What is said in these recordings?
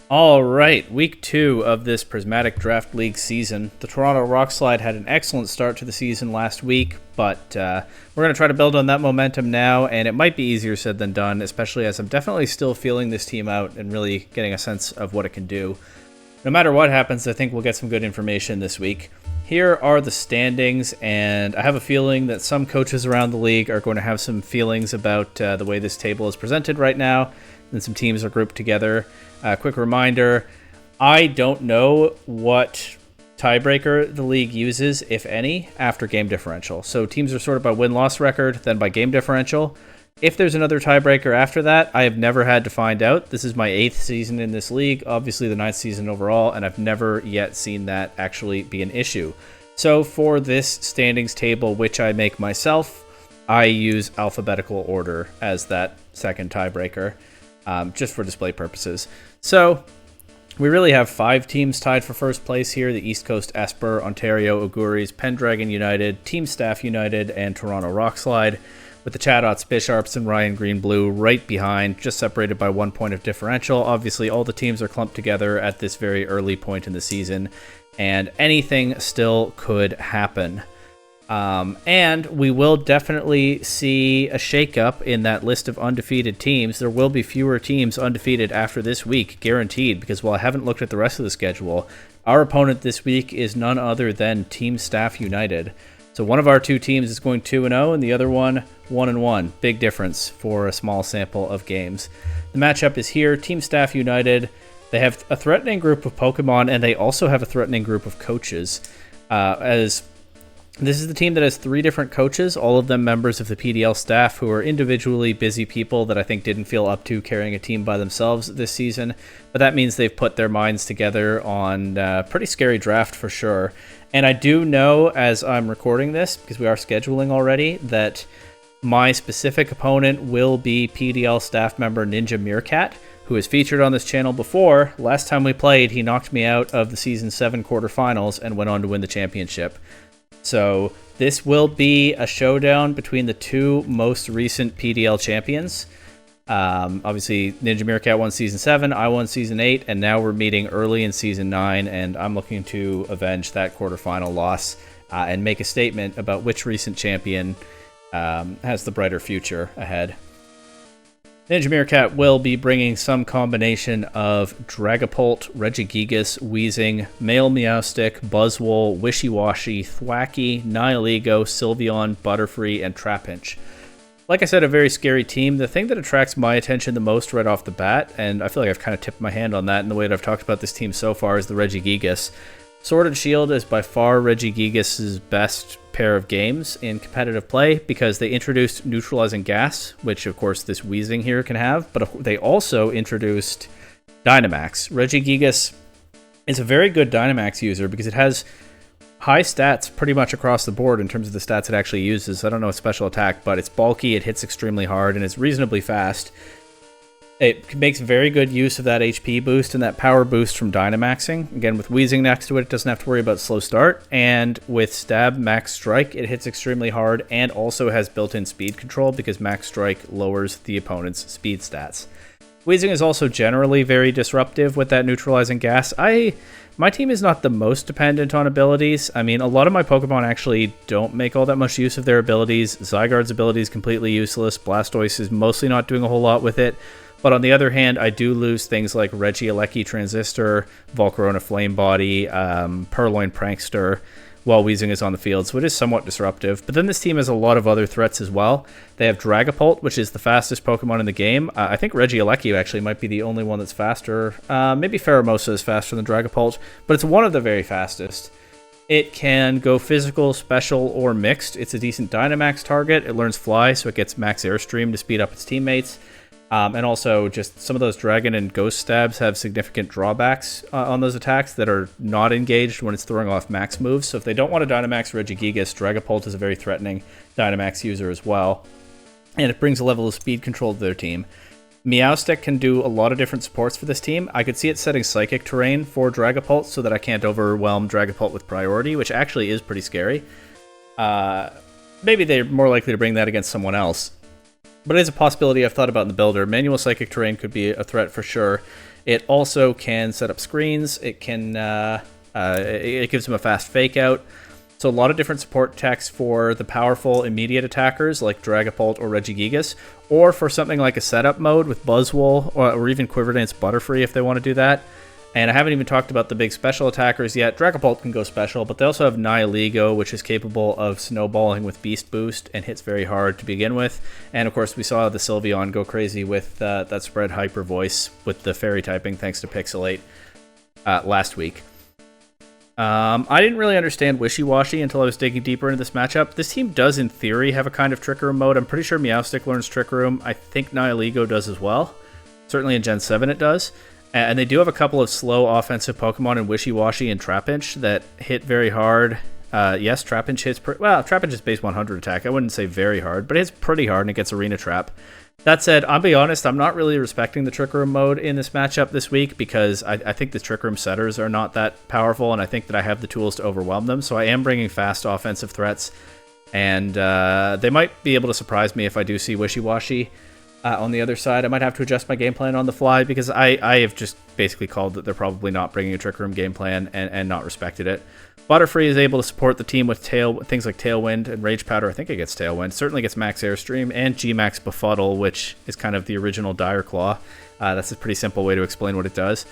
All right, week 2 of this Prismatic Draft League season. The Toronto Rockslide had an excellent start to the season last week, but we're going to try to build on that momentum now, and it might be easier said than done, especially as I'm definitely still feeling this team out and really getting a sense of what it can do. No matter what happens, I think we'll get some good information this week. Here are the standings, and I have a feeling that some coaches around the league are going to have some feelings about the way this table is presented right now, and some teams are grouped together. Quick reminder, I don't know what tiebreaker the league uses, if any, after game differential. So teams are sorted by win-loss record, then by game differential. If there's another tiebreaker after that, I have never had to find out. This is my 8th season in this league, obviously the 9th season overall, and I've never yet seen that actually be an issue. So for this standings table, which I make myself, I use alphabetical order as that second tiebreaker, just for display purposes. So we really have 5 teams tied for first place here: the East Coast Esper, Ontario Auguries, Pendragon United, Team Staff United, and Toronto Rockslide, with the Chadots, Bisharps, and Ryan Green Blue right behind, just separated by 1 point of differential. Obviously, all the teams are clumped together at this very early point in the season, and anything still could happen. And we will definitely see a shakeup in that list of undefeated teams. There will be fewer teams undefeated after this week, guaranteed, because while I haven't looked at the rest of the schedule, our opponent this week is none other than Team Staff United. So one of our 2 teams is going 2-0, and the other one 1-1. Big difference for a small sample of games. The matchup is here. Team Staff United, they have a threatening group of Pokemon, and they also have a threatening group of coaches. As this is the team that has 3 different coaches, all of them members of the PDL staff who are individually busy people that I think didn't feel up to carrying a team by themselves this season. But that means they've put their minds together on a pretty scary draft for sure. And I do know, as I'm recording this, because we are scheduling already, that my specific opponent will be PDL staff member Ninja Meerkat, who has featured on this channel before. Last time we played, he knocked me out of the Season 7 quarterfinals and went on to win the championship. So this will be a showdown between the 2 most recent PDL champions. Obviously, Ninja Meerkat won Season 7, I won Season 8, and now we're meeting early in Season 9, and I'm looking to avenge that quarterfinal loss and make a statement about which recent champion has the brighter future ahead. Ninja Meerkat will be bringing some combination of Dragapult, Regigigas, Weezing, Male Meowstic, Buzzwole, Wishy-Washy, Thwacky, Nihilego, Sylveon, Butterfree, and Trapinch. Like I said, a very scary team. The thing that attracts my attention the most right off the bat, and I feel like I've kind of tipped my hand on that in the way that I've talked about this team so far, is the Regigigas. Sword and Shield is by far Regigigas' best pair of games in competitive play because they introduced Neutralizing Gas, which of course this Weezing here can have, but they also introduced Dynamax. Regigigas is a very good Dynamax user because it has high stats pretty much across the board in terms of the stats it actually uses. I don't know a special attack, but it's bulky, it hits extremely hard, and it's reasonably fast. It makes very good use of that HP boost and that power boost from Dynamaxing. Again, with Weezing next to it, it doesn't have to worry about slow start. And with Stab Max Strike, it hits extremely hard and also has built-in speed control because Max Strike lowers the opponent's speed stats. Weezing is also generally very disruptive with that Neutralizing Gas. My team is not the most dependent on abilities. I mean, a lot of my Pokemon actually don't make all that much use of their abilities. Zygarde's ability is completely useless. Blastoise is mostly not doing a whole lot with it. But on the other hand, I do lose things like Regieleki Transistor, Volcarona Flame Body, Purloin Prankster, while Weezing is on the field, so it is somewhat disruptive. But then this team has a lot of other threats as well. They have Dragapult, which is the fastest Pokemon in the game. I think Regieleki actually might be the only one that's faster. Maybe Pheromosa is faster than Dragapult, but it's one of the very fastest. It can go physical, special, or mixed. It's a decent Dynamax target. It learns Fly, so it gets Max Airstream to speed up its teammates. And also, just some of those Dragon and Ghost stabs have significant drawbacks on those attacks that are not engaged when it's throwing off max moves. So if they don't want to Dynamax Regigigas, Dragapult is a very threatening Dynamax user as well. And it brings a level of speed control to their team. Meowstic can do a lot of different supports for this team. I could see it setting Psychic Terrain for Dragapult so that I can't overwhelm Dragapult with priority, which actually is pretty scary. Maybe they're more likely to bring that against someone else. But it is a possibility I've thought about in the builder. Manual Psychic Terrain could be a threat for sure. It also can set up screens. It can it gives them a fast fake out. So a lot of different support techs for the powerful immediate attackers like Dragapult or Regigigas, or for something like a setup mode with Buzzwole or even Quiverdance Butterfree if they want to do that. And I haven't even talked about the big special attackers yet. Dragapult can go special, but they also have Nihilego, which is capable of snowballing with Beast Boost and hits very hard to begin with. And of course, we saw the Sylveon go crazy with that spread Hyper Voice with the Fairy typing thanks to Pixelate last week. I didn't really understand Wishy-Washy until I was digging deeper into this matchup. This team does, in theory, have a kind of Trick Room mode. I'm pretty sure Meowstic learns Trick Room. I think Nihilego does as well. Certainly in Gen 7 it does. And they do have a couple of slow offensive Pokemon in Wishy-Washy and Trapinch that hit very hard. Yes, Trapinch hits... Trapinch is base 100 attack. I wouldn't say very hard, but it hits pretty hard and it gets Arena Trap. That said, I'll be honest, I'm not really respecting the Trick Room mode in this matchup this week because I think the Trick Room setters are not that powerful, and I think that I have the tools to overwhelm them, so I am bringing fast offensive threats, and they might be able to surprise me if I do see Wishy-Washy. On the other side, I might have to adjust my game plan on the fly because I have just basically called that they're probably not bringing a Trick Room game plan and not respected it. Butterfree is able to support the team with things like Tailwind and Rage Powder. I think it gets Tailwind. Certainly gets Max Airstream and G-Max Befuddle, which is kind of the original Dire Claw. That's a pretty simple way to explain what it does.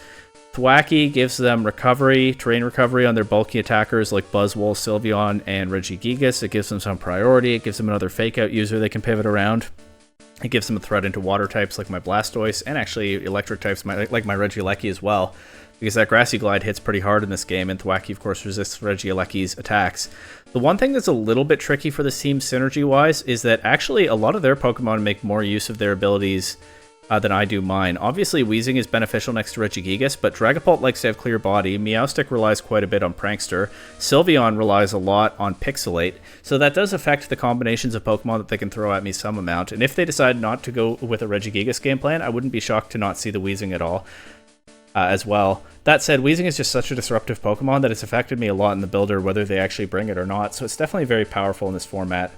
Thwackey gives them terrain recovery on their bulky attackers like Buzzwole, Sylveon, and Regigigas. It gives them some priority. It gives them another fake-out user they can pivot around. It gives them a threat into water types like my Blastoise, and actually electric types like my Regieleki as well, because that Grassy Glide hits pretty hard in this game, and Thwackey, of course, resists Regieleki's attacks. The one thing that's a little bit tricky for this team synergy-wise is that actually a lot of their Pokemon make more use of their abilities than I do mine. Obviously, Weezing is beneficial next to Regigigas, but Dragapult likes to have clear body, Meowstic relies quite a bit on Prankster, Sylveon relies a lot on Pixelate, so that does affect the combinations of Pokemon that they can throw at me some amount, and if they decide not to go with a Regigigas game plan, I wouldn't be shocked to not see the Weezing at all as well. That said, Weezing is just such a disruptive Pokemon that it's affected me a lot in the builder, whether they actually bring it or not, so it's definitely very powerful in this format.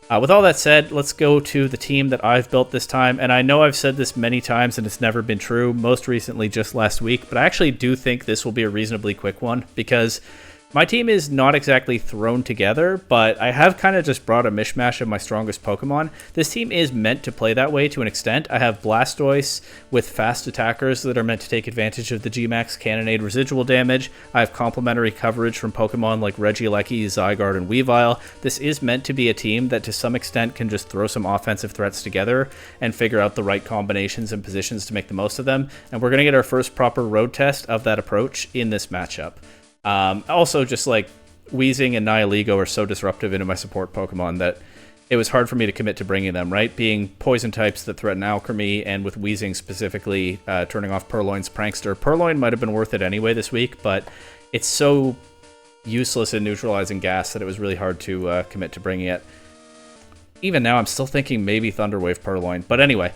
With all that said, let's go to the team that I've built this time, and I know I've said this many times and it's never been true, most recently just last week, but I actually do think this will be a reasonably quick one, because my team is not exactly thrown together, but I have kind of just brought a mishmash of my strongest Pokemon. This team is meant to play that way to an extent. I have Blastoise with fast attackers that are meant to take advantage of the G-Max Cannonade residual damage. I have complementary coverage from Pokemon like Regieleki, Zygarde, and Weavile. This is meant to be a team that to some extent can just throw some offensive threats together and figure out the right combinations and positions to make the most of them. And we're going to get our first proper road test of that approach in this matchup. Also, just like Weezing and Nihilego are so disruptive into my support Pokemon that it was hard for me to commit to bringing them, right? Being poison types that threaten Alchemy, and with Weezing specifically turning off Purloin's Prankster. Purloin might have been worth it anyway this week, but it's so useless in neutralizing gas that it was really hard to commit to bringing it. Even now, I'm still thinking maybe Thunderwave Purloin. But anyway,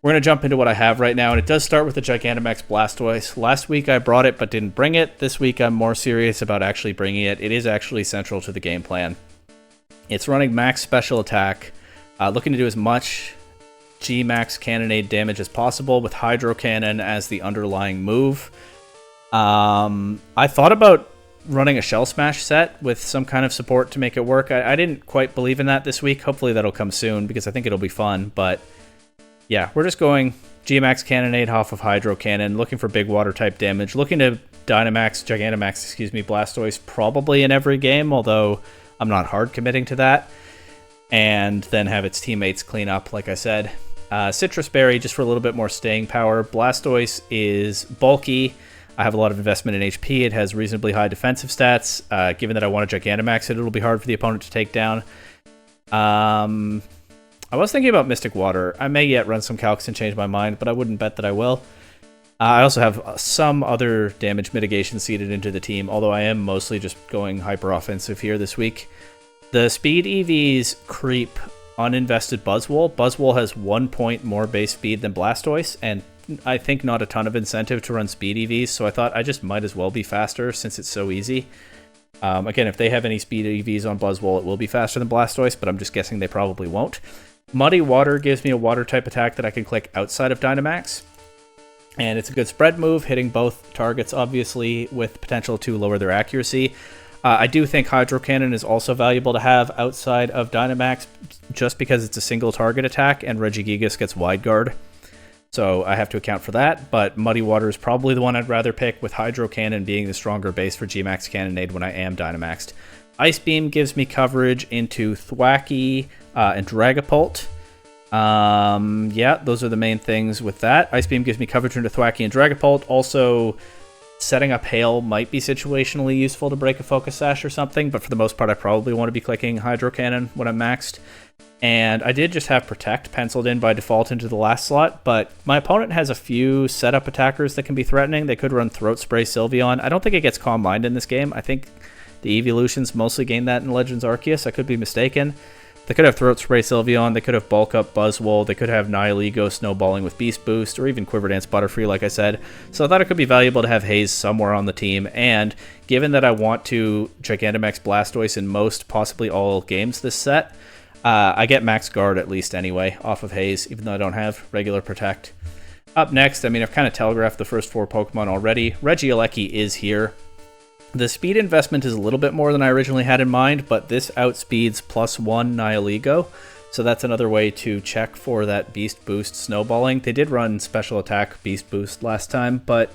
we're going to jump into what I have right now, and it does start with the Gigantamax Blastoise. Last week I brought it but didn't bring it. This week I'm more serious about actually bringing it. It is actually central to the game plan. It's running max special attack, looking to do as much G-Max Cannonade damage as possible with Hydro Cannon as the underlying move. I thought about running a Shell Smash set with some kind of support to make it work. I didn't quite believe in that this week. Hopefully that'll come soon because I think it'll be fun, but yeah, we're just going G-Max Cannonade off of Hydro Cannon, looking for big water type damage, looking to Gigantamax, Blastoise probably in every game, although I'm not hard committing to that, and then have its teammates clean up, like I said. Citrus Berry, just for a little bit more staying power. Blastoise is bulky. I have a lot of investment in HP. It has reasonably high defensive stats. Given that I want to Gigantamax it, it'll be hard for the opponent to take down. I was thinking about Mystic Water. I may yet run some calcs and change my mind, but I wouldn't bet that I will. I also have some other damage mitigation seeded into the team, although I am mostly just going hyper-offensive here this week. The Speed EVs creep uninvested Buzzwole. Buzzwole has 1 point more base speed than Blastoise, and I think not a ton of incentive to run Speed EVs, so I thought I just might as well be faster since it's so easy. Again, if they have any Speed EVs on Buzzwole, it will be faster than Blastoise, but I'm just guessing they probably won't. Muddy Water gives me a water type attack that I can click outside of Dynamax. And it's a good spread move, hitting both targets, obviously, with potential to lower their accuracy. I do think Hydro Cannon is also valuable to have outside of Dynamax, just because it's a single target attack, and Regigigas gets Wide Guard. So I have to account for that, but Muddy Water is probably the one I'd rather pick, with Hydro Cannon being the stronger base for Gmax Cannonade when I am Dynamaxed. Ice Beam gives me coverage into Thwackey and Dragapult. Yeah, those are the main things with that. Ice Beam gives me coverage into Thwackey and Dragapult. Also, setting up Hail might be situationally useful to break a Focus Sash or something, but for the most part I probably want to be clicking Hydro Cannon when I'm maxed. And I did just have Protect penciled in by default into the last slot, but my opponent has a few setup attackers that can be threatening. They could run Throat Spray Sylveon. I don't think it gets Calm Mind in this game. I think the Evolutions mostly gain that in Legends Arceus. I could be mistaken. They could have Throat Spray Sylveon, they could have Bulk Up Buzzwole, they could have Nihilego snowballing with Beast Boost, or even Quiver Dance Butterfree, like I said. So I thought it could be valuable to have Haze somewhere on the team, and given that I want to Gigantamax Blastoise in most, possibly all games this set, I get Max Guard at least anyway, off of Haze, even though I don't have regular Protect. Up next, I mean, I've kind of telegraphed the first 4 Pokemon already. Regieleki is here. The speed investment is a little bit more than I originally had in mind, but this outspeeds +1 Nihilego, so that's another way to check for that Beast Boost snowballing. They did run Special Attack Beast Boost last time, but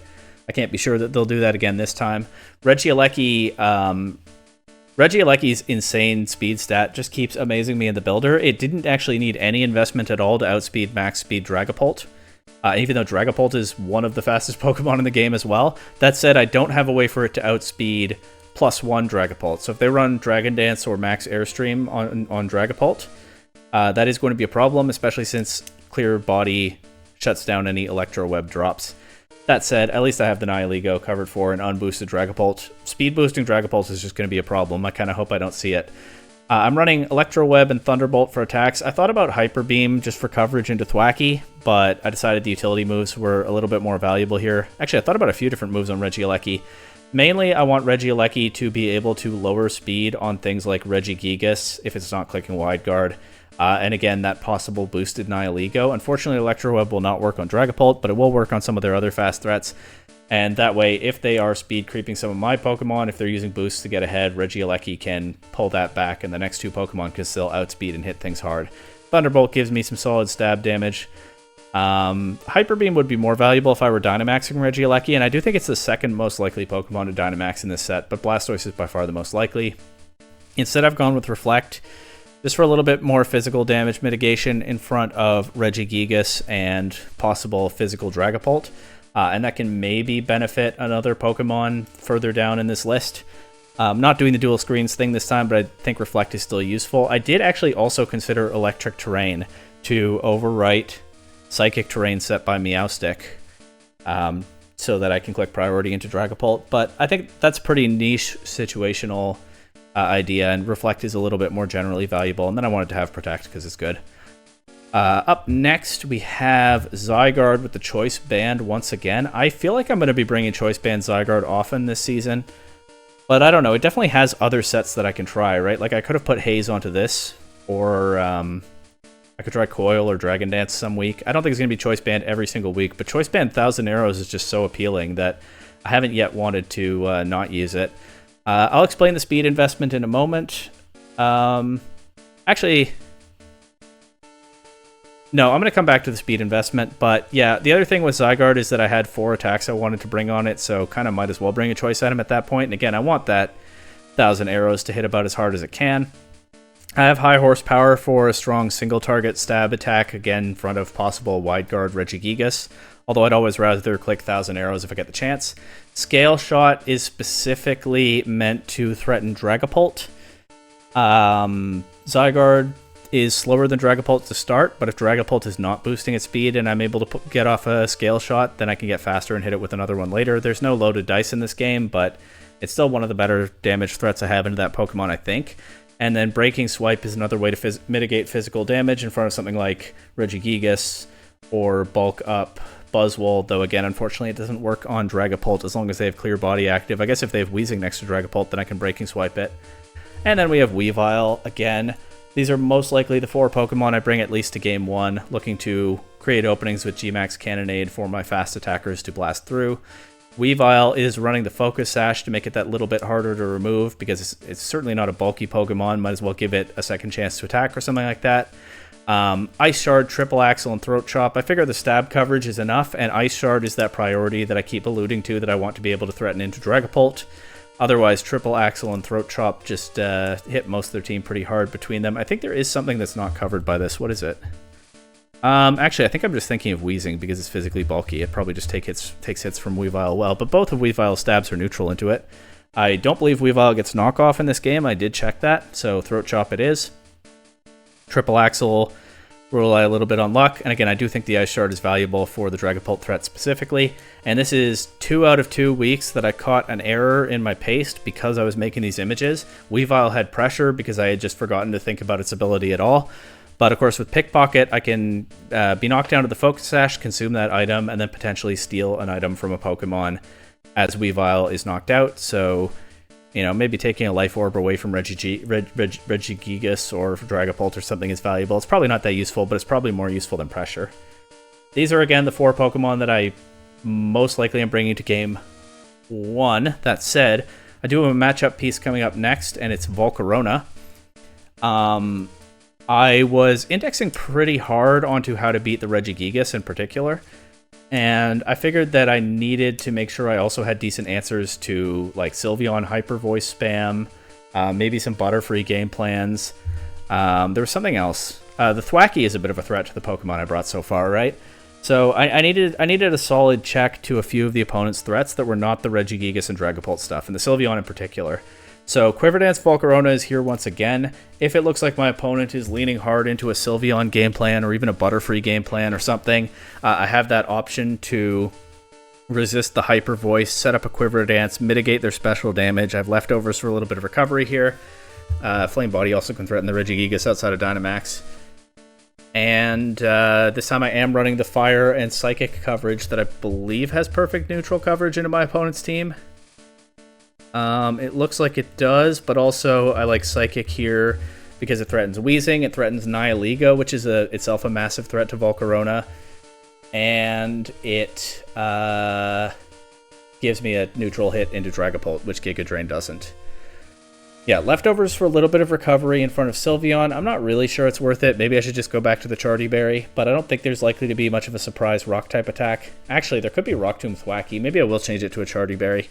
I can't be sure that they'll do that again this time. Regieleki's insane speed stat just keeps amazing me in the builder. It didn't actually need any investment at all to outspeed max speed Dragapult. Even though Dragapult is one of the fastest Pokemon in the game as well. That said, I don't have a way for it to outspeed +1 Dragapult. So if they run Dragon Dance or Max Airstream on Dragapult, that is going to be a problem, especially since Clear Body shuts down any Electro Web drops. That said, at least I have the Nihilego covered for an unboosted Dragapult. Speed boosting Dragapult is just going to be a problem. I kind of hope I don't see it. I'm running Electro Web and Thunderbolt for attacks. I thought about Hyper Beam just for coverage into Thwackey, but I decided the utility moves were a little bit more valuable here. Actually, I thought about a few different moves on Regieleki. Mainly, I want Regieleki to be able to lower speed on things like Regigigas if it's not clicking Wide Guard. And again, that possible boosted Nihilego. Unfortunately, Electro Web will not work on Dragapult, but it will work on some of their other fast threats. And that way, if they are speed creeping some of my Pokemon, if they're using boosts to get ahead, Regieleki can pull that back, and the next 2 Pokemon can still outspeed and hit things hard. Thunderbolt gives me some solid stab damage. Hyper Beam would be more valuable if I were Dynamaxing Regieleki, and I do think it's the second most likely Pokemon to Dynamax in this set, but Blastoise is by far the most likely. Instead, I've gone with Reflect, just for a little bit more physical damage mitigation in front of Regigigas and possible physical Dragapult. And that can maybe benefit another Pokemon further down in this list. I'm not doing the dual screens thing this time, but I think Reflect is still useful. I did actually also consider Electric Terrain to overwrite Psychic Terrain set by Meowstic, so that I can click priority into Dragapult, but I think that's pretty niche situational idea, and Reflect is a little bit more generally valuable, and then I wanted to have Protect because it's good. Up next, we have Zygarde with the Choice Band once again. I feel like I'm going to be bringing Choice Band Zygarde often this season, but I don't know. It definitely has other sets that I can try, right? Like, I could have put Haze onto this, or I could try Coil or Dragon Dance some week. I don't think it's going to be Choice Band every single week, but Choice Band 1000 Arrows is just so appealing that I haven't yet wanted to not use it. I'll explain the speed investment in a moment. Actually... No, I'm going to come back to the speed investment, but yeah, the other thing with Zygarde is that I had 4 attacks I wanted to bring on it, so kind of might as well bring a choice item at that point. And again, I want that 1000 arrows to hit about as hard as it can. I have high horsepower for a strong single target stab attack, again, in front of possible Wide Guard Regigigas, although I'd always rather click 1000 arrows if I get the chance. Scale Shot is specifically meant to threaten Dragapult. Zygarde is slower than Dragapult to start, but if Dragapult is not boosting its speed and I'm able to get off a Scale Shot, then I can get faster and hit it with another one later. There's no loaded dice in this game, but it's still one of the better damage threats I have into that Pokemon, I think. And then Breaking Swipe is another way to mitigate physical damage in front of something like Regigigas or Bulk Up Buzzwole, though again, unfortunately, it doesn't work on Dragapult as long as they have Clear Body active. I guess if they have Weezing next to Dragapult, then I can Breaking Swipe it. And then we have Weavile again. These are most likely the 4 Pokemon I bring at least to Game 1, looking to create openings with G-Max Cannonade for my fast attackers to blast through. Weavile is running the Focus Sash to make it that little bit harder to remove, because it's certainly not a bulky Pokemon. Might as well give it a second chance to attack or something like that. Ice Shard, Triple Axle, and Throat Chop. I figure the stab coverage is enough, and Ice Shard is that priority that I keep alluding to that I want to be able to threaten into Dragapult. Otherwise, Triple Axle and Throat Chop just hit most of their team pretty hard between them. I think there is something that's not covered by this. What is it? Actually, I think I'm just thinking of Wheezing because it's physically bulky. It probably just takes hits from Weavile well, but both of Weavile's stabs are neutral into it. I don't believe Weavile gets knockoff in this game. I did check that, so Throat Chop it is. Triple Axle will rely a little bit on luck, and again, I do think the Ice Shard is valuable for the Dragapult threat specifically, and this is 2 out of 2 weeks that I caught an error in my paste because I was making these images. Weavile had pressure because I had just forgotten to think about its ability at all. But of course, with Pickpocket, I can be knocked down to the Focus Sash, consume that item, and then potentially steal an item from a Pokemon as Weavile is knocked out. So, you know, maybe taking a Life Orb away from Regigigas or Dragapult or something is valuable. It's probably not that useful, but it's probably more useful than Pressure. These are, again, the 4 Pokemon that I most likely am bringing to Game 1. That said, I do have a matchup piece coming up next, and it's Volcarona. I was indexing pretty hard onto how to beat the Regigigas in particular, and I figured that I needed to make sure I also had decent answers to like Sylveon Hyper Voice spam, maybe some Butterfree game plans. There was something else. The Thwackey is a bit of a threat to the Pokemon I brought so far, right? So I needed a solid check to a few of the opponent's threats that were not the Regigigas and Dragapult stuff, and the Sylveon in particular. So Quiver Dance Volcarona is here once again. If it looks like my opponent is leaning hard into a Sylveon game plan or even a Butterfree game plan or something, I have that option to resist the Hyper Voice, set up a Quiver Dance, mitigate their special damage. I have leftovers for a little bit of recovery here. Flame Body also can threaten the Regigigas outside of Dynamax. And this time I am running the Fire and Psychic coverage that I believe has perfect neutral coverage into my opponent's team. It looks like it does, but also I like Psychic here because it threatens Wheezing, it threatens Nihilego, which is itself a massive threat to Volcarona, and it gives me a neutral hit into Dragapult, which Giga Drain doesn't. Yeah, leftovers for a little bit of recovery in front of Sylveon. I'm not really sure it's worth it. Maybe I should just go back to the Charty Berry, but I don't think there's likely to be much of a surprise Rock-type attack. Actually, there could be Rock Tomb Thwackey. Maybe I will change it to a Charty Berry.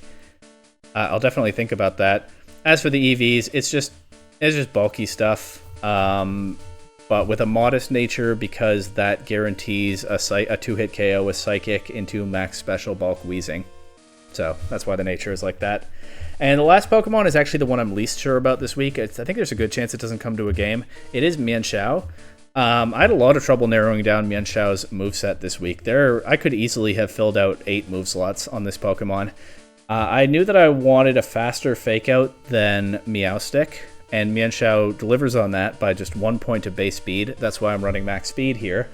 I'll definitely think about that. As for the EVs, it's just bulky stuff, but with a modest nature because that guarantees a 2-hit KO with Psychic into max special bulk Wheezing. So that's why the nature is like that. And the last Pokemon is actually the one I'm least sure about this week. I think there's a good chance it doesn't come to a game. It is Mienshao. I had a lot of trouble narrowing down Mienshao's moveset this week. I could easily have filled out 8 move slots on this Pokemon. I knew that I wanted a faster Fake Out than Meowstic, and Mienshao delivers on that by just 1 point of base speed. That's why I'm running max speed here.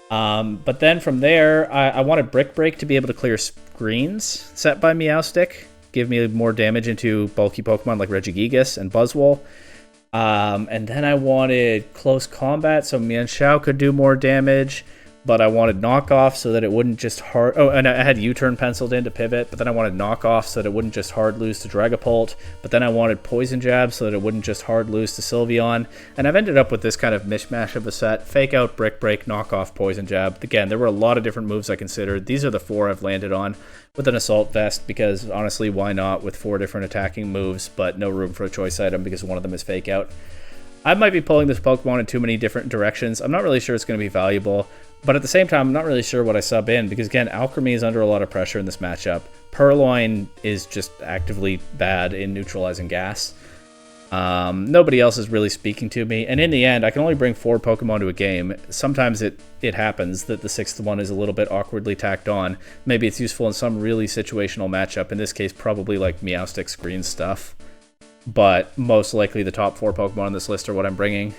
But then from there, I wanted Brick Break to be able to clear screens set by Meowstic, give me more damage into bulky Pokemon like Regigigas and Buzzwole. And then I wanted Close Combat so Mienshao could do more damage, but I wanted Knockoff so that it wouldn't just hard... Oh, and I had U-Turn penciled in to pivot, but then I wanted Knockoff so that it wouldn't just hard lose to Dragapult, but then I wanted Poison Jab so that it wouldn't just hard lose to Sylveon, and I've ended up with this kind of mishmash of a set. Fake Out, Brick Break, Knockoff, Poison Jab. Again, there were a lot of different moves I considered. These are the 4 I've landed on with an Assault Vest, because honestly, why not with 4 different attacking moves, but no room for a choice item because one of them is Fake Out. I might be pulling this Pokemon in too many different directions. I'm not really sure it's going to be valuable. But at the same time, I'm not really sure what I sub in, because again, Alchemy is under a lot of pressure in this matchup. Purloin is just actively bad in neutralizing gas. Nobody else is really speaking to me, and in the end, I can only bring 4 Pokemon to a game. Sometimes it happens that the 6th one is a little bit awkwardly tacked on. Maybe it's useful in some really situational matchup, in this case probably like Meowstic screen stuff. But most likely the top 4 Pokemon on this list are what I'm bringing.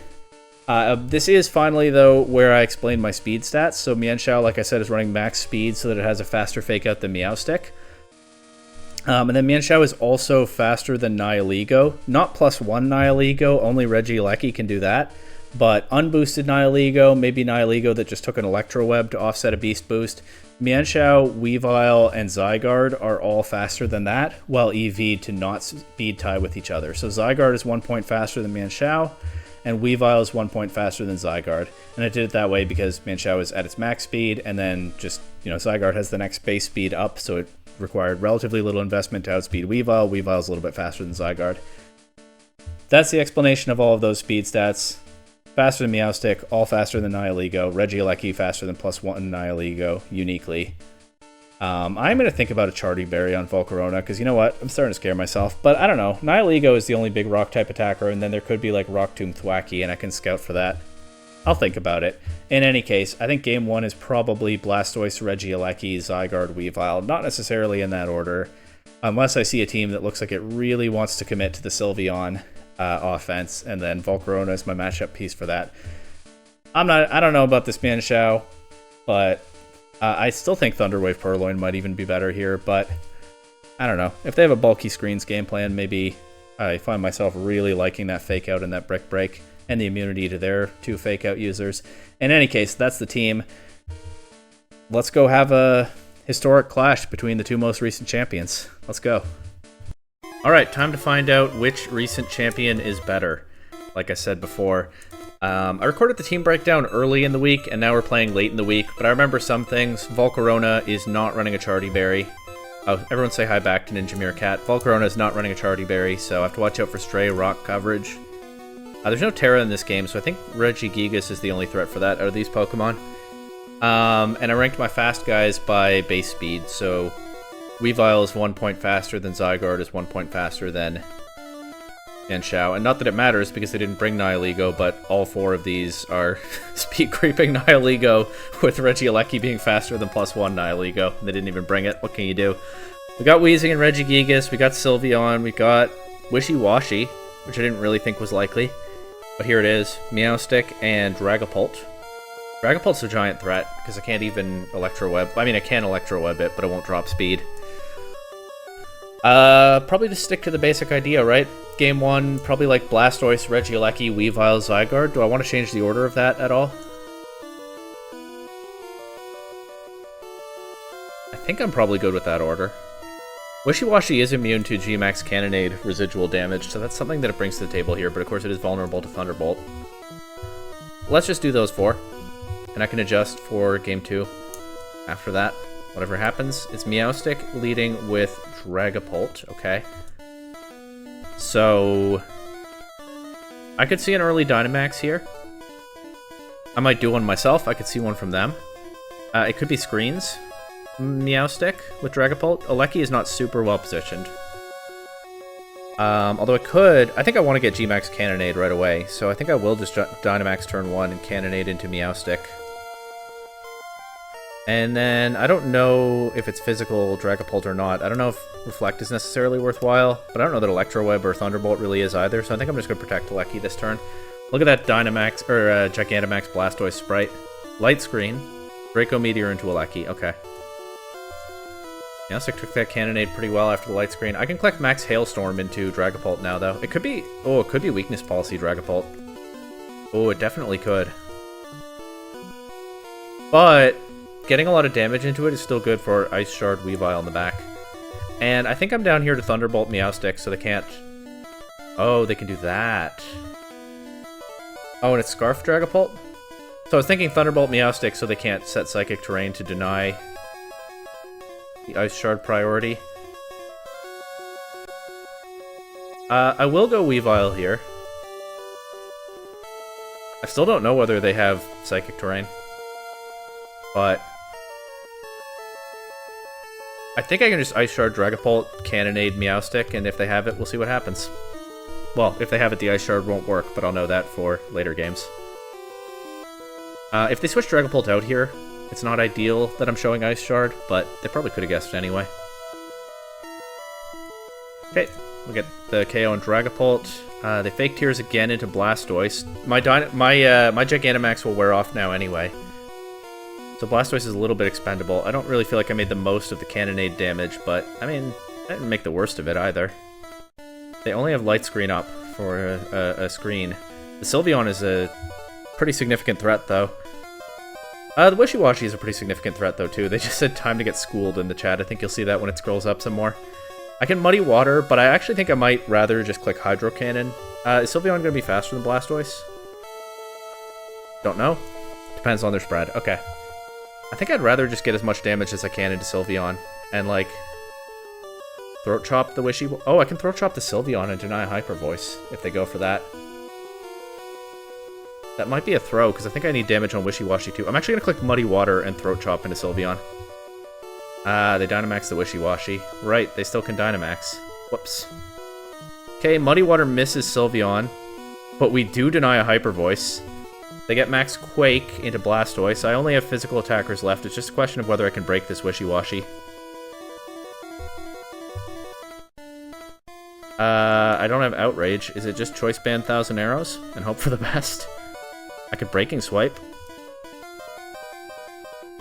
This is finally, though, where I explained my speed stats. So Mienshao, like I said, is running max speed so that it has a faster Fake Out than Meowstic. And then Mianshao is also faster than Nihilego. Not +1 Nihilego, only Regieleki can do that. But unboosted Nihilego, maybe Nihilego that just took an Electro Web to offset a Beast Boost. Mianshao, Weavile, and Zygarde are all faster than that, while EV to not speed tie with each other. So Zygarde is 1 point faster than Mianshao, and Weavile is 1 point faster than Zygarde. And I did it that way because Mianshao is at its max speed, and then just, Zygarde has the next base speed up, so it required relatively little investment to outspeed Weavile. Weavile is a little bit faster than Zygarde. That's the explanation of all of those speed stats. Faster than Meowstic, all faster than Nihilego. Regieleki faster than +1 Nihilego, uniquely. I'm going to think about a Charty Berry on Volcarona, because you know what? I'm starting to scare myself. But I don't know. Nihilego is the only big rock-type attacker, and then there could be like Rock Tomb Thwackey, and I can scout for that. I'll think about it. In any case, I think Game 1 is probably Blastoise, Regieleki, Zygarde, Weavile. Not necessarily in that order, unless I see a team that looks like it really wants to commit to the Sylveon offense, and then Volcarona is my matchup piece for that. I don't know about this Mianshao, but I still think Thunderwave Purloin might even be better here, but I don't know. If they have a bulky screens game plan, maybe I find myself really liking that Fake Out and that Brick Break, and the immunity to their 2 Fake Out users. In any case, that's the team. Let's go have a historic clash between the 2 most recent champions. Let's go. Alright, time to find out which recent champion is better. Like I said before, I recorded the team breakdown early in the week, and now we're playing late in the week, but I remember some things. Volcarona is not running a Charty Berry. Oh, everyone say hi back to Ninja Meerkat. Volcarona is not running a Charty Berry, so I have to watch out for Stray Rock coverage. There's no Terra in this game, so I think Regigigas is the only threat for that out of these Pokemon. And I ranked my fast guys by base speed, so Weavile is 1 point faster than Zygarde, is 1 point faster than Mianshao. And not that it matters because they didn't bring Nihilego, but all 4 of these are speed creeping Nihilego, with Regieleki being faster than +1 Nihilego. They didn't even bring it. What can you do? We got Weezing and Regigigas, we got Sylveon, we got Wishy-Washy, which I didn't really think was likely. But here it is, Meowstic and Dragapult. Dragapult's a giant threat, because I can't even Electro Web. I mean, I can Electro Web it, but it won't drop speed. Probably just stick to the basic idea, right? Game 1, probably like Blastoise, Regieleki, Weavile, Zygarde. Do I want to change the order of that at all? I think I'm probably good with that order. Wishy-Washy is immune to G-Max Cannonade residual damage, so that's something that it brings to the table here, but of course it is vulnerable to Thunderbolt. Let's just do those 4, and I can adjust for Game 2 after that. Whatever happens, it's Meowstic leading with Dragapult, okay? So I could see an early Dynamax here. I might do one myself. I could see one from them. It could be screens. Meowstic with Dragapult. Aleki is not super well positioned. Although it could... I think I want to get G-Max Cannonade right away, so I think I will just Dynamax turn 1 and Cannonade into Meowstic. And then, I don't know if it's physical Dragapult or not. I don't know if Reflect is necessarily worthwhile, but I don't know that Electro Web or Thunderbolt really is either, so I think I'm just going to protect Aleki this turn. Look at that Dynamax, or Gigantamax Blastoise sprite. Light Screen, Draco Meteor into Aleki, okay. Meowstic took that Cannonade pretty well after the Light Screen. I can collect Max Hailstorm into Dragapult now, though. It could be... Oh, it could be Weakness Policy Dragapult. Oh, it definitely could. But getting a lot of damage into it is still good for Ice Shard Weavile in the back. And I think I'm down here to Thunderbolt Meowstic, so they can't... Oh, they can do that. Oh, and it's Scarf Dragapult? So I was thinking Thunderbolt Meowstic so they can't set Psychic Terrain to deny the Ice Shard priority. I will go Weavile here. I still don't know whether they have Psychic Terrain. But I think I can just Ice Shard Dragapult, Cannonade Meowstic, and if they have it, we'll see what happens. Well, if they have it, the Ice Shard won't work, but I'll know that for later games. If they switch Dragapult out here, it's not ideal that I'm showing Ice Shard, but they probably could have guessed it anyway. Okay, we'll get the KO on Dragapult. They Fake Tears again into Blastoise. My Gigantamax will wear off now anyway. So Blastoise is a little bit expendable. I don't really feel like I made the most of the Cannonade damage, but, I mean, I didn't make the worst of it either. They only have light screen up for a screen. The Sylveon is a pretty significant threat, though. The Wishy-Washy is a pretty significant threat, though, too. They just said time to get schooled in the chat. I think you'll see that when it scrolls up some more. I can Muddy Water, but I actually think I might rather just click Hydro Cannon. Is Sylveon going to be faster than Blastoise? Don't know. Depends on their spread. Okay. I think I'd rather just get as much damage as I can into Sylveon. And, like, Throat Chop the Wishy... Oh, I can Throat Chop the Sylveon and deny Hyper Voice if they go for that. That might be a throw, because I think I need damage on Wishy-Washy too. I'm actually going to click Muddy Water and Throat Chop into Sylveon. They Dynamax the Wishy-Washy. Right, they still can Dynamax. Whoops. Okay, Muddy Water misses Sylveon, but we do deny a Hyper Voice. They get Max Quake into Blastoise. I only have physical attackers left. It's just a question of whether I can break this Wishy-Washy. I don't have Outrage. Is it just Choice Band 1,000 Arrows and hope for the best? I could Breaking Swipe.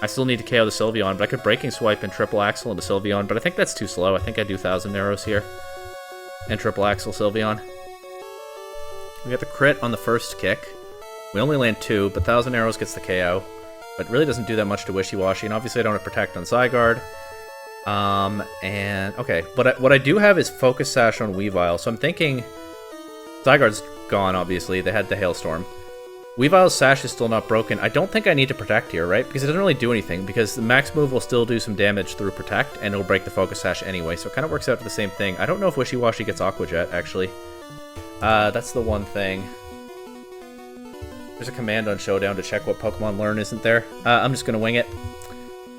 I still need to KO the Sylveon, but I could Breaking Swipe and Triple Axle into Sylveon, but I think that's too slow. I think I do 1,000 Arrows here. And Triple Axle Sylveon. We got the crit on the first kick. We only land 2, but 1,000 Arrows gets the KO. But it really doesn't do that much to Wishy-Washy, and obviously I don't have Protect on Zygarde. Okay, but what I do have is Focus Sash on Weavile, so I'm thinking... Zygarde's gone, obviously. They had the Hailstorm. Weavile's Sash is still not broken. I don't think I need to Protect here, right? Because it doesn't really do anything, because the max move will still do some damage through Protect, and it'll break the Focus Sash anyway, so it kind of works out to the same thing. I don't know if Wishy-Washy gets Aqua Jet, actually. That's the one thing. There's a command on Showdown to check what Pokemon learn, isn't there? I'm just going to wing it.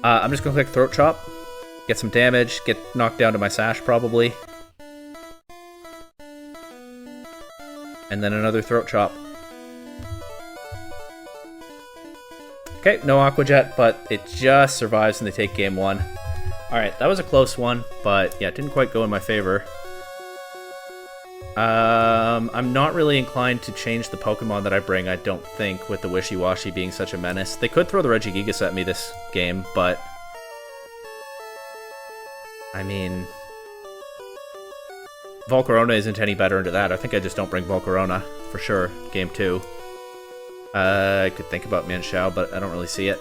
I'm just going to click Throat Chop, get some damage, get knocked down to my Sash, probably. And then another Throat Chop. Okay, no Aqua Jet, but it just survives and they take game 1. Alright, that was a close one, but yeah, it didn't quite go in my favor. I'm not really inclined to change the Pokemon that I bring, I don't think, with the Wishy-Washy being such a menace. They could throw the Regigigas at me this game, but... I mean... Volcarona isn't any better into that. I think I just don't bring Volcarona, for sure, game 2. I could think about Manshao, but I don't really see it.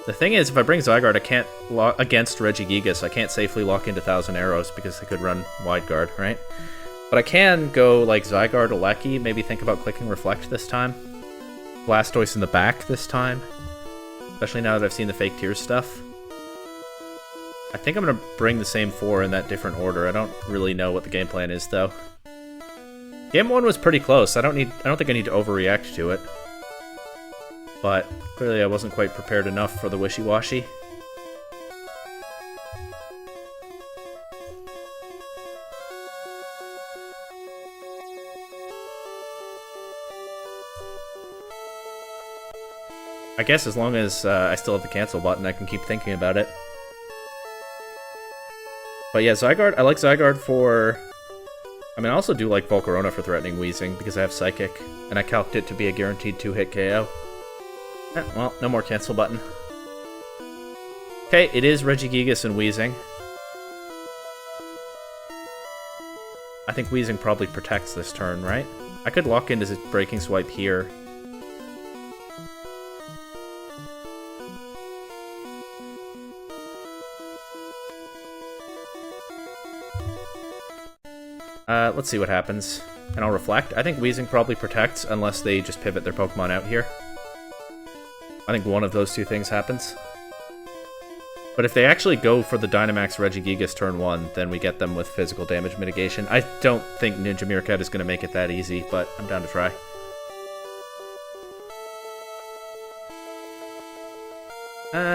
The thing is, if I bring Zygarde, I can't lock against Regigigas. I can't safely lock into 1,000 Arrows because they could run Wide Guard, right? But I can go like Zygarde, Alecki, maybe think about clicking Reflect this time. Blastoise in the back this time. Especially now that I've seen the Fake Tears stuff. I think I'm going to bring the same 4 in that different order. I don't really know what the game plan is, though. Game 1 was pretty close. I don't think I need to overreact to it. But clearly I wasn't quite prepared enough for the Wishy-Washy. I guess as long as I still have the cancel button, I can keep thinking about it. But yeah, Zygarde, I like Zygarde for... I mean, I also do like Volcarona for threatening Weezing, because I have Psychic, and I calced it to be a guaranteed 2-hit KO. Well, no more cancel button. Okay, it is Regigigas and Weezing. I think Weezing probably protects this turn, right? I could lock into his Breaking Swipe here. Let's see what happens. And I'll Reflect. I think Weezing probably protects, unless they just pivot their Pokemon out here. I think one of those two things happens. But if they actually go for the Dynamax Regigigas turn 1, then we get them with physical damage mitigation. I don't think Ninja Meerkat is going to make it that easy, but I'm down to try.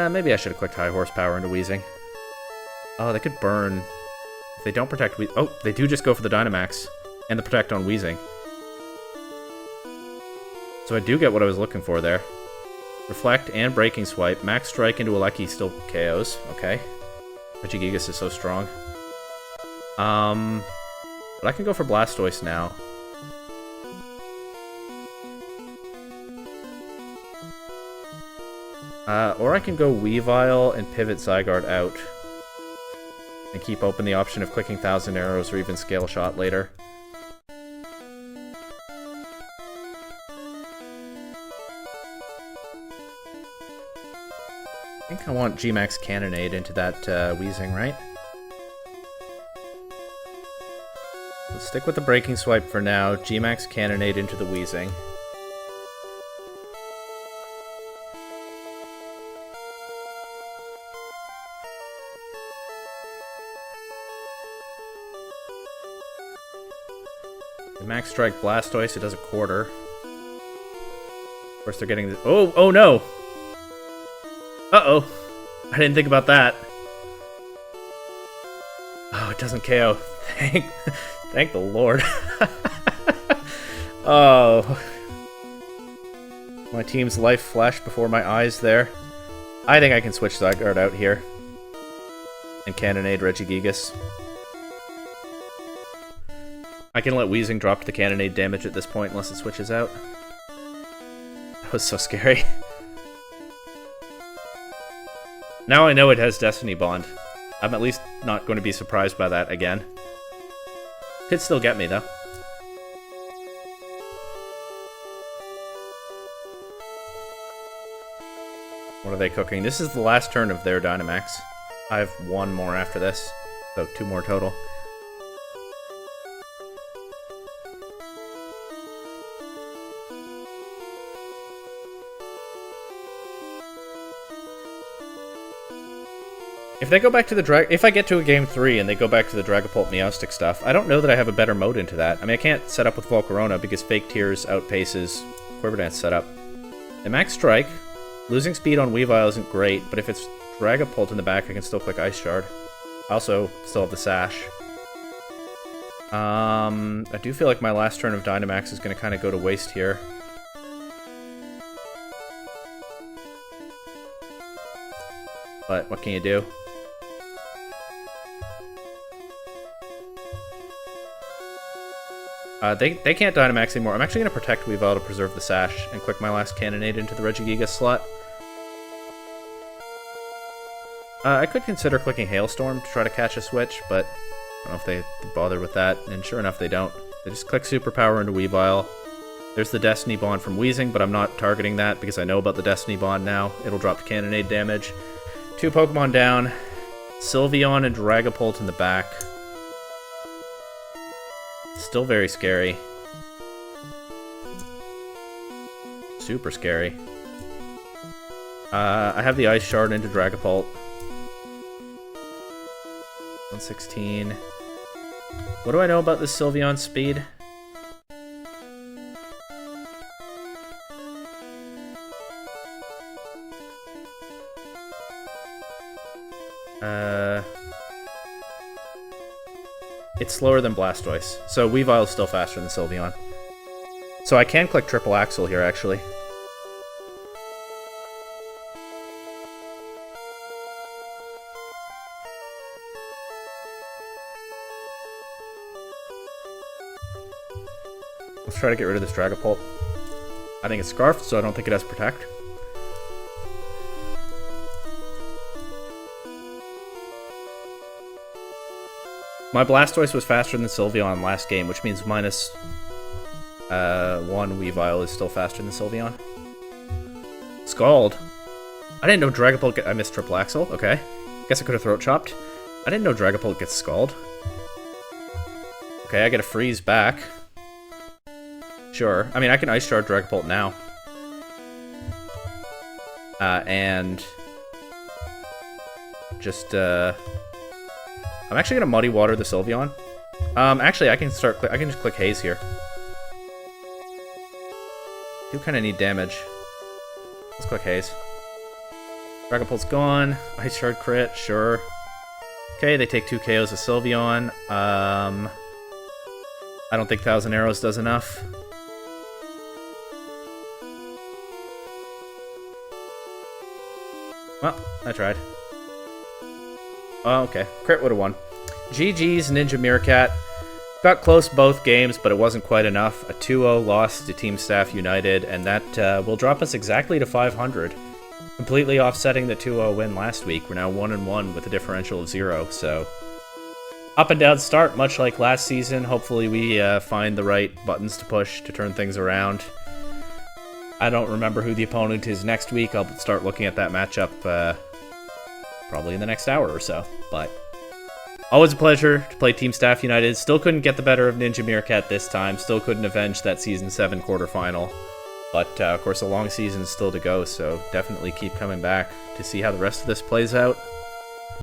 Maybe I should have clicked High Horsepower into Weezing. Oh, they could burn... If they don't protect Weezing... Oh, they do just go for the Dynamax. And the Protect on Weezing. So I do get what I was looking for there. Reflect and Breaking Swipe. Max Strike into Alecki still KOs. Okay. Regigigas is so strong. But I can go for Blastoise now. Or I can go Weavile and pivot Zygarde out. And keep open the option of clicking 1,000 arrows or even scale shot later. I think I want G-Max Cannonade into that Wheezing, right? Let's stick with the Breaking Swipe for now. G-Max Cannonade into the Wheezing. The Max Strike Blastoise, it does a quarter. Of course they're getting the— oh no! Uh-oh. I didn't think about that. Oh, it doesn't KO. Thank the Lord. Oh. My team's life flashed before my eyes there. I think I can switch Zygarde out here. And Cannonade Regigigas. I can let Wheezing drop to the Cannonade damage at this point unless it switches out. That was so scary. Now I know it has Destiny Bond. I'm at least not going to be surprised by that again. Could still get me, though. What are they cooking? This is the last turn of their Dynamax. I have one more after this, so 2 more total. If they go back to the if I get to a game 3 and they go back to the Dragapult Meowstic stuff, I don't know that I have a better mode into that. I mean, I can't set up with Volcarona because Fake Tears outpaces Quiver setup. The Max Strike, losing speed on Weavile isn't great, but if it's Dragapult in the back, I can still click Ice Shard. I also still have the Sash. I do feel like my last turn of Dynamax is going to kind of go to waste here. But what can you do? They can't Dynamax anymore. I'm actually going to protect Weavile to preserve the Sash and click my last Cannonade into the Regigigas slot. I could consider clicking Hailstorm to try to catch a switch, but I don't know if they bother with that, and sure enough they don't. They just click Superpower into Weavile. There's the Destiny Bond from Wheezing, but I'm not targeting that because I know about the Destiny Bond now. It'll drop to Cannonade damage. 2 Pokemon down. Sylveon and Dragapult in the back. Still very scary. Super scary. I have the Ice Shard into Dragapult. 116. What do I know about this Sylveon speed? It's slower than Blastoise, so Weavile is still faster than Sylveon. So I can click Triple Axle here, actually. Let's try to get rid of this Dragapult. I think it's Scarfed, so I don't think it has Protect. My Blastoise was faster than Sylveon last game, which means minus 1 Weavile is still faster than Sylveon. Scald? I didn't know Dragapult I missed Triple Axle, okay. Guess I could have Throat Chopped. I didn't know Dragapult gets Scald. Okay, I get a Freeze back. Sure. I mean, I can Ice Shard Dragapult now. And just, I'm actually gonna Muddy Water the Sylveon. Actually, I can just click Haze here. Do kind of need damage. Let's click Haze. Dragapult's gone. Ice Shard crit, sure. Okay, they take 2 KOs of Sylveon. I don't think 1,000 Arrows does enough. Well, I tried. Oh, okay. Crit would have won. GG's Ninja Meerkat. Got close both games, but it wasn't quite enough. A 2-0 loss to Team Staff United, and that will drop us exactly to 500. Completely offsetting the 2-0 win last week. We're now 1-1 with a differential of 0, so up and down start, much like last season. Hopefully we find the right buttons to push to turn things around. I don't remember who the opponent is next week. I'll start looking at that matchup probably in the next hour or so. But always a pleasure to play Team Staff United. Still couldn't get the better of Ninja Meerkat this time. Still couldn't avenge that Season 7 quarterfinal. But, of course, a long season is still to go, so definitely keep coming back to see how the rest of this plays out.